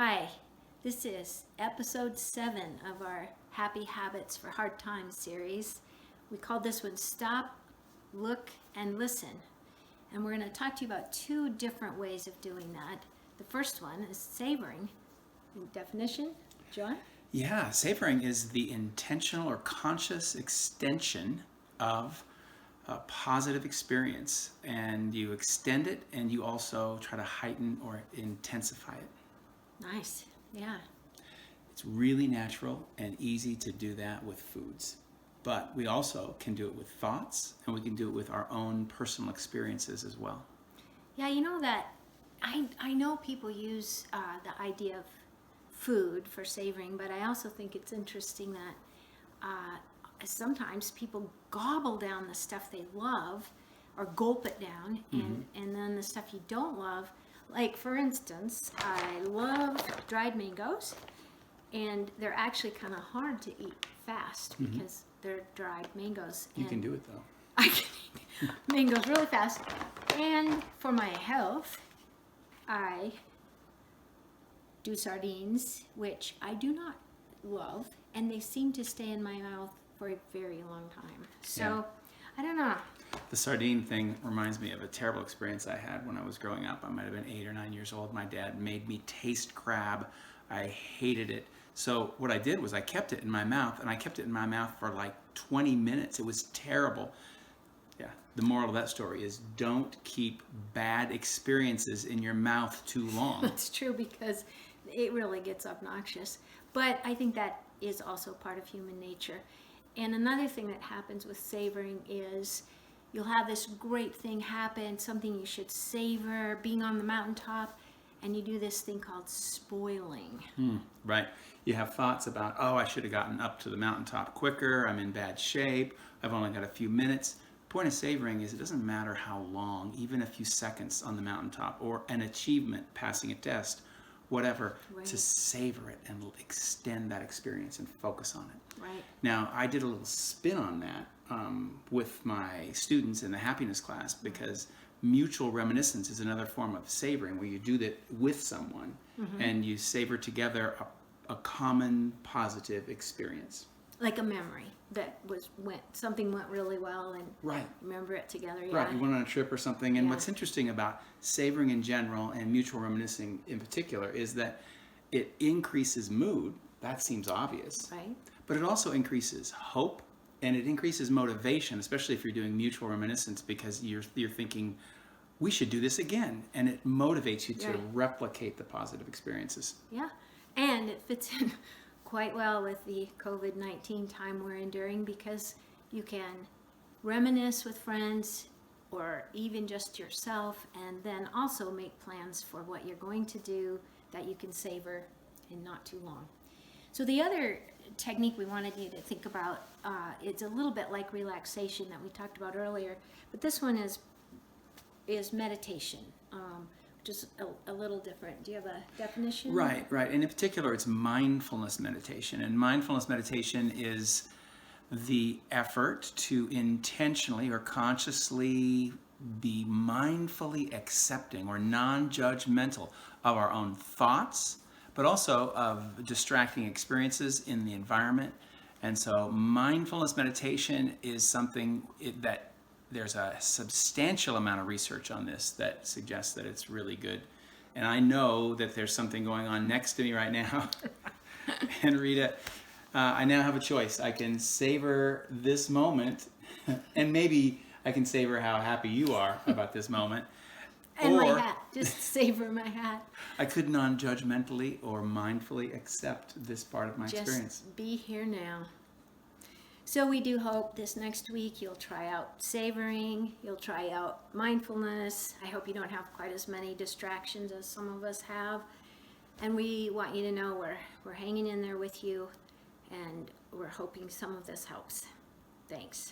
Hi, this is episode 7 of our Happy Habits for Hard Times series. We called this one Stop, Look, and Listen. And we're going to talk to you about 2 different ways of doing that. The first one is savoring. Definition, John? Yeah, savoring is the intentional or conscious extension of a positive experience. And you extend it and you also try to heighten or intensify it. Nice, yeah. It's really natural and easy to do that with foods. But we also can do it with thoughts, and we can do it with our own personal experiences as well. Yeah, you know that I know people use the idea of food for savoring, but I also think it's interesting that sometimes people gobble down the stuff they love or gulp it down, and then the stuff you don't love. Like, for instance, I love dried mangoes, and they're actually kind of hard to eat fast because they're dried mangoes. You can do it though. I can eat mangoes really fast. And for my health, I do sardines, which I do not love, and they seem to stay in my mouth for a very long time. So, I don't know. The sardine thing reminds me of a terrible experience I had when I was growing up. I might have been 8 or 9 years old. My dad made me taste crab. I hated it. So what I did was I kept it in my mouth, and I kept it in my mouth for like 20 minutes. It was terrible. Yeah, the moral of that story is don't keep bad experiences in your mouth too long. That's true, because it really gets obnoxious. But I think that is also part of human nature. And another thing that happens with savoring is you'll have this great thing happen, something you should savor, being on the mountaintop, and you do this thing called spoiling. Right. You have thoughts about, oh, I should have gotten up to the mountaintop quicker. I'm in bad shape. I've only got a few minutes. The point of savoring is it doesn't matter how long, even a few seconds on the mountaintop or an achievement, passing a test, whatever, to savor it and extend that experience and focus on it. Right. Now, I did a little spin on that with my students in the happiness class, because mutual reminiscence is another form of savoring, where you do that with someone and you savor together a common positive experience. Like a memory that something went really well, and remember it together. Yeah. Right, you went on a trip or something. And what's interesting about savoring in general and mutual reminiscing in particular is that it increases mood. That seems obvious. Right. But it also increases hope, and it increases motivation, especially if you're doing mutual reminiscence, because you're thinking, we should do this again. And it motivates you to replicate the positive experiences. Yeah. And it fits in quite well with the COVID-19 time we're enduring, because you can reminisce with friends or even just yourself, and then also make plans for what you're going to do that you can savor in not too long. So the other technique we wanted you to think about, it's a little bit like relaxation that we talked about earlier, but this one is meditation, which is a little different. Do you have a definition? Right. And in particular, it's mindfulness meditation. And mindfulness meditation is the effort to intentionally or consciously be mindfully accepting or non-judgmental of our own thoughts, but also of distracting experiences in the environment. And so mindfulness meditation is something that there's a substantial amount of research on this that suggests that it's really good. And I know that there's something going on next to me right now. And Rita, I now have a choice. I can savor this moment, and maybe I can savor how happy you are about this moment. And my hat. Just savor my hat. I could non-judgmentally or mindfully accept this part of my experience. Just be here now. So we do hope this next week you'll try out savoring, you'll try out mindfulness. I hope you don't have quite as many distractions as some of us have. And we want you to know we're hanging in there with you, and we're hoping some of this helps. Thanks.